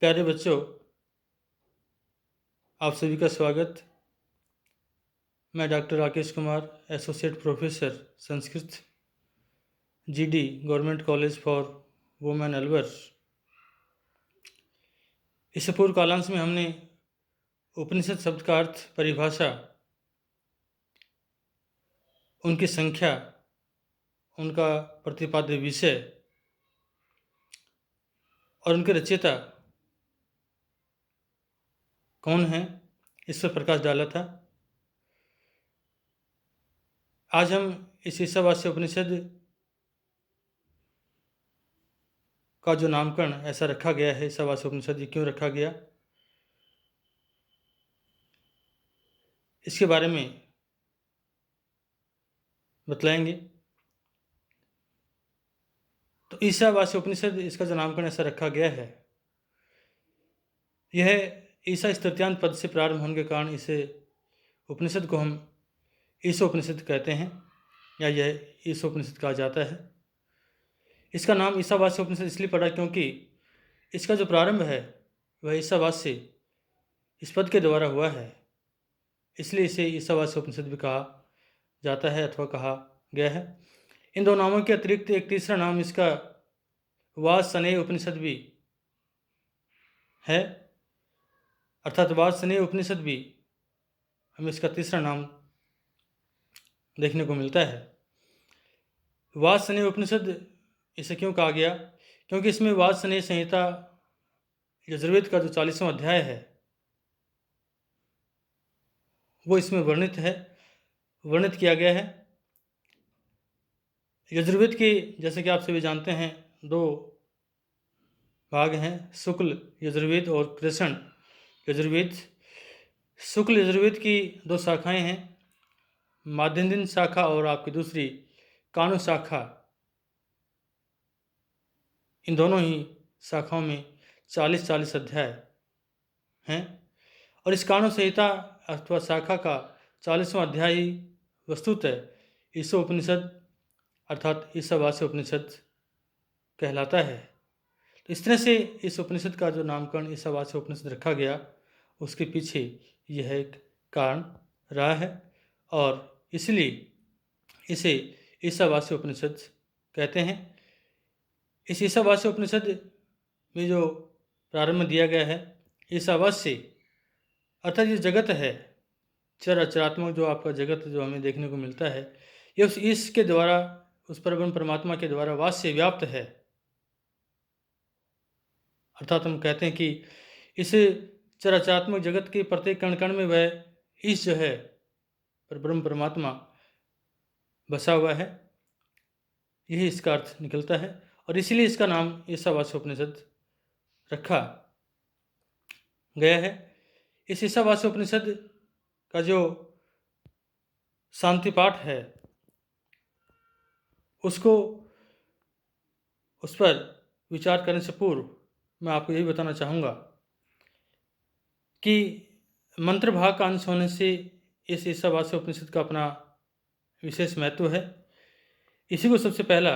प्यारे बच्चों, आप सभी का स्वागत। मैं doctor Rakesh Kumar, associate professor Sanskrit, GD government college for women Alwar. इससे पूर्व कालांश में हमने उपनिषद शब्द का अर्थ, परिभाषा, उनकी संख्या, उनका प्रतिपाद्य विषय और उनके रचयिता कौन है, इस पर प्रकाश डाला था। आज हम इस ईशावास्य उपनिषद का जो नामकरण ऐसा रखा गया है, ईशावास्य उपनिषद, ये क्यों रखा गया, इसके बारे में बतलाएंगे। तो ईशावास्य उपनिषद, इसका जो नामकरण ऐसा रखा गया है, यह ईसा स्तुत्यांत पद से प्रारंभ होने के कारण इसे उपनिषद को हम ईशोपनिषद कहते हैं, या यह ईशोपनिषद कहा जाता है। इसका नाम ईशावास्य उपनिषद इसलिए पड़ा क्योंकि इसका जो प्रारंभ है वह ईशावास्य इस पद के द्वारा हुआ है, इसलिए इसे ईशावास्य उपनिषद भी कहा जाता है अथवा कहा गया है। इन दो नामों के अतिरिक्त एक तीसरा नाम इसका वासनेय उपनिषद भी है, अर्थात वासनेय उपनिषद भी हमें इसका तीसरा नाम देखने को मिलता है। वासनेय उपनिषद इसे क्यों कहा गया, क्योंकि इसमें वासनेय संहिता यजुर्वेद का जो 40वां अध्याय है वो इसमें वर्णित किया गया है। यजुर्वेद के, जैसे कि आप सभी जानते हैं, दो भाग हैं, शुक्ल यजुर्वेद और कृष्ण यजुर्वेद। शुक्ल यजुर्वेद की दो शाखाएं हैं, माध्यन्दिन शाखा और आपकी दूसरी कानु शाखा। इन दोनों ही शाखाओं में 40-40 अध्याय हैं, और इस कानु संहिता अथवा शाखा का 40वां अध्याय ही वस्तुतः ईशोपनिषद अर्थात ईशावास्य उपनिषद कहलाता है। तो इस तरह से इस उपनिषद का जो नामकरण ईशावास्य उपनिषद रखा गया, उसके पीछे यह एक कारण रहा है, और इसलिए इसे ईशावास्य उपनिषद कहते हैं। इस ईशावास्य उपनिषद में जो प्रारंभ में दिया गया है, ईशावास्य अर्थात ये जगत है, चरात्मक जो आपका जगत जो हमें देखने को मिलता है, ये उस ईश के द्वारा, उस परब्रह्म परमात्मा के द्वारा वास्य व्याप्त है। अर्थात हम कहते हैं कि इस चराचरात्मक जगत के प्रत्येक कण कण में वह ईश जो है, परब्रह्म परमात्मा बसा हुआ है, यही इसका अर्थ निकलता है, और इसीलिए इसका नाम ईशावास्य उपनिषद रखा गया है। इस ईशावास्य उपनिषद का जो शांति पाठ है, उस पर विचार करने से पूर्व मैं आपको यही बताना चाहूँगा कि मंत्र भाग का अंश होने से इस ईशावास्य उपनिषद का अपना विशेष महत्व है। इसी को सबसे पहला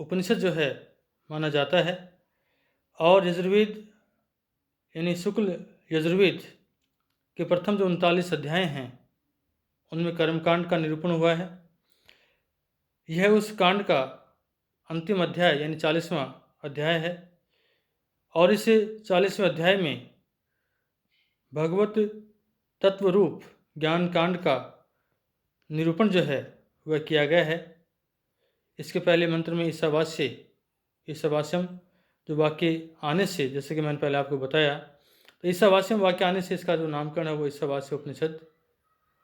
उपनिषद जो है माना जाता है, और यजुर्वेद यानी शुक्ल यजुर्वेद के प्रथम जो 39 अध्याय हैं, उनमें कर्मकांड का निरूपण हुआ है। यह उस कांड का अंतिम अध्याय यानी 40वां अध्याय है, और इस 40वें अध्याय में भगवत तत्व रूप ज्ञान कांड का निरूपण जो है वह किया गया है। इसके पहले मंत्र में ईशावास्यम जो वाक्य आने से, जैसे कि मैंने पहले आपको बताया, तो ईशावास्यम वाक्य आने से इसका जो नामकरण है वो ईशावास्य उपनिषद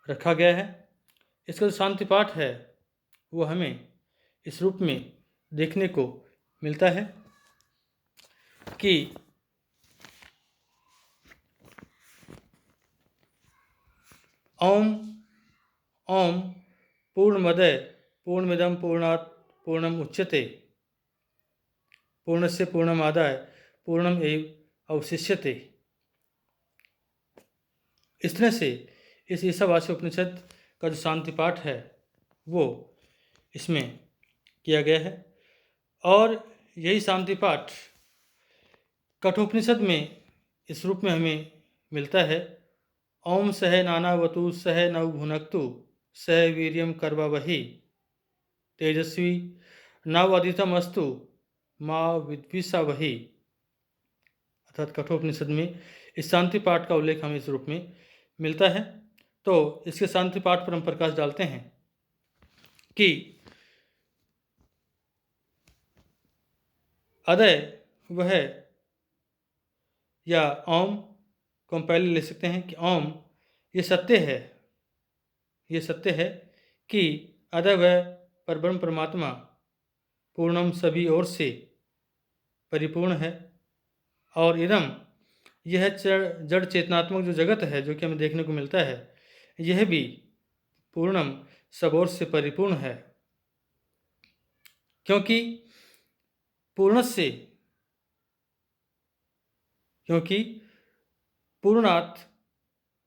रखा गया है। इसका जो शांति पाठ है वो हमें इस रूप में देखने को मिलता है कि ओम ओम पूर्णमदय पूर्णमिदं पूर्णात् पूर्णम उच्यते पूर्णस्य पूर्णमादाय पूर्णम एव अवशिष्यते। इस तरह से इस ईशावास्य उपनिषद का जो शांति पाठ है वो इसमें किया गया है, और यही शांति पाठ कठोपनिषद में इस रूप में हमें मिलता है। ओम सह नानावतु सह नव भुनक्तु सह वीर्यम कर्ववहि तेजस्वी नवोदितम अस्तु माँ विद्विषावहि। अर्थात कठोपनिषद में इस शांति पाठ का उल्लेख हमें इस रूप में मिलता है। तो इसके शांति पाठ पर हम प्रकाश डालते हैं कि अदय वह, या ओम को हम पहले ले सकते हैं कि ओम ये सत्य है, ये सत्य है कि अदय वह परब्रह्म परमात्मा पूर्णम सभी ओर से परिपूर्ण है, और इदम यह जड़ चेतनात्मक जो जगत है जो कि हमें देखने को मिलता है, यह भी पूर्णम सब ओर से परिपूर्ण है। क्योंकि पूर्णात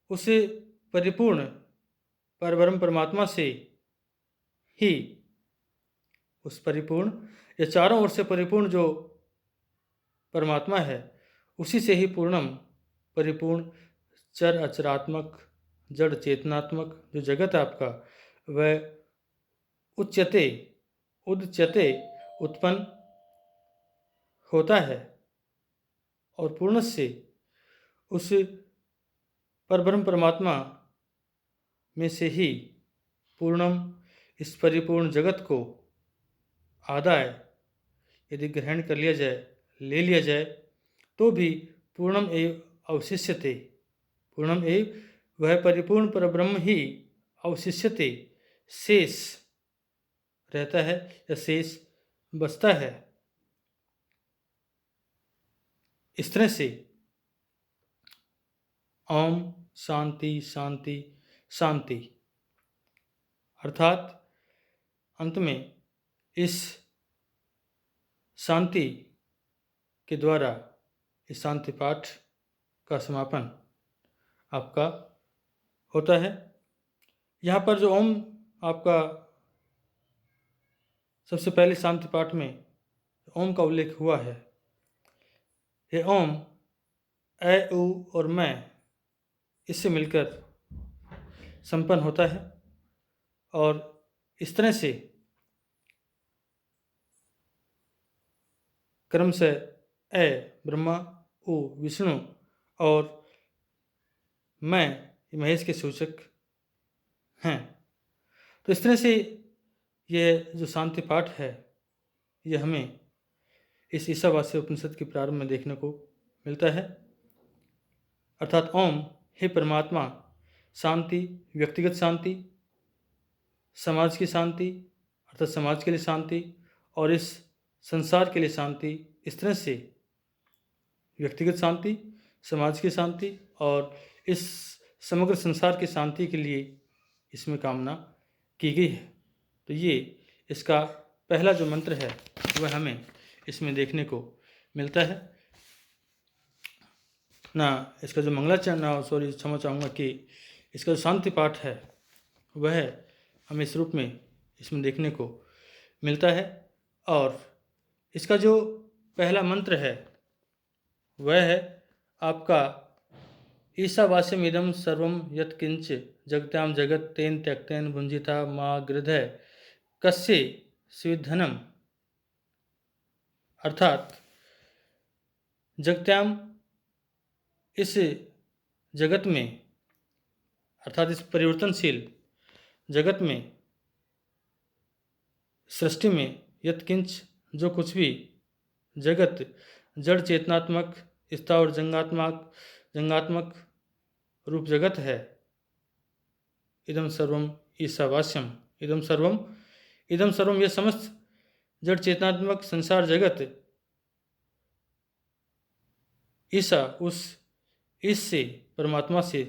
उसे परिपूर्ण परब्रह्म परमात्मा से ही, उस परिपूर्ण या चारों ओर से परिपूर्ण जो परमात्मा है उसी से ही पूर्णम परिपूर्ण चर अचरात्मक जड़ चेतनात्मक जो जगत है आपका, वह उच्यते उत्पन्न होता है, और पूर्ण से उस परब्रह्म परमात्मा में से ही पूर्णम इस परिपूर्ण जगत को आदाय यदि ग्रहण कर लिया जाए, ले लिया जाए, तो भी पूर्णम एव अवशिष्यते, पूर्णम एव वह परिपूर्ण परब्रह्म ही अवशिष्यते शेष रहता है या शेष बचता है। इस तरह से ओम शांति शांति शांति, अर्थात अंत में इस शांति के द्वारा इस शांति पाठ का समापन आपका होता है। यहाँ पर जो ओम आपका सबसे पहले शांति पाठ में ओम का उल्लेख हुआ है, यह ओम ए उ और मैं इससे मिलकर संपन्न होता है, और इस तरह से क्रम से ए ब्रह्मा, उ विष्णु और मैं महेश के सूचक हैं। तो इस तरह से यह जो शांति पाठ है यह हमें इस ईशावास्य उपनिषद के प्रारंभ में देखने को मिलता है। अर्थात ओम हे परमात्मा शांति, व्यक्तिगत शांति, समाज की शांति अर्थात समाज के लिए शांति, और इस संसार के लिए शांति, इस तरह से व्यक्तिगत शांति, समाज की शांति और इस समग्र संसार की शांति के लिए इसमें कामना की गई है। तो ये इसका पहला जो मंत्र है वह हमें इसमें देखने को मिलता है ना। इसका जो मंगलाचरण, सॉरी क्षमा चाहूँगा कि इसका जो शांति पाठ है वह हमें इस रूप में इसमें देखने को मिलता है, और इसका जो पहला मंत्र है वह है आपका ईशावास्यम इदम सर्वम यत्किंच जगत्याम जगत तेन त्यक्तेन भुंजिता माँ गृधय कस्य स्विधनम। अर्थात जगत्याम इस जगत में, अर्थात इस परिवर्तनशील जगत में, सृष्टि में, यत्किंच जो कुछ भी जगत जड़ चेतनात्मक स्थावर जंगात्मक रूप जगत है, इदम सर्वम ईशावास्यम, इदम सर्वम यह समस्त जड़ चेतनात्मक संसार जगत ईशा उस इससे परमात्मा से,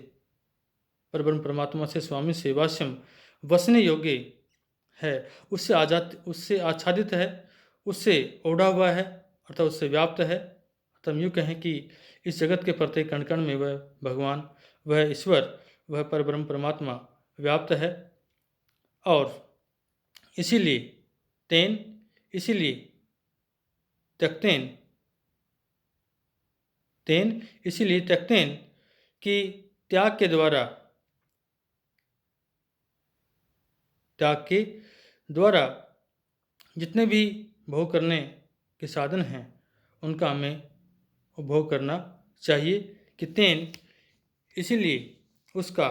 परब्रह्म परमात्मा से, स्वामी से वास्यम वसने योग्य है, उससे आच्छादित है, उससे ओढ़ा हुआ है, अर्थात उससे व्याप्त है। अर्थात यूँ कहें कि इस जगत के प्रत्येक कण कण में वह भगवान, वह ईश्वर, वह परब्रह्म परमात्मा व्याप्त है, और इसीलिए त्यक्तेन तेन, इसीलिए त्यक्तेन कि त्याग के द्वारा जितने भी भोग करने के साधन हैं उनका हमें उपभोग करना चाहिए। कि तेन, इसीलिए उसका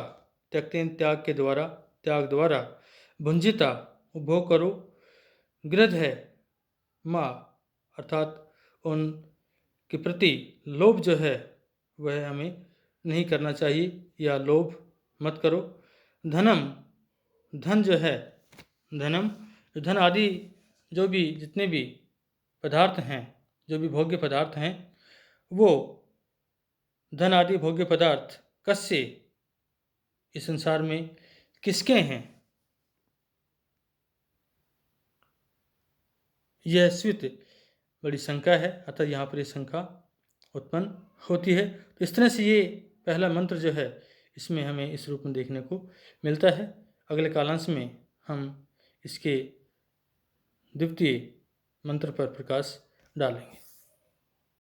त्यक्तेन त्याग द्वारा भुंजिता उपभोग करो, गृध है माँ अर्थात उनके प्रति लोभ जो है वह हमें नहीं करना चाहिए या लोभ मत करो। धनम, धन जो है, धन आदि जो भी जितने भी पदार्थ हैं, जो भी भोग्य पदार्थ हैं, वो धन आदि भोग्य पदार्थ कस्य, इस संसार में किसके हैं? यह स्वित बड़ी शंका है, अतः यहाँ पर ये शंका उत्पन्न होती है। तो इस तरह से ये पहला मंत्र जो है इसमें हमें इस रूप में देखने को मिलता है। अगले कालांश में हम इसके द्वितीय मंत्र पर प्रकाश डालेंगे।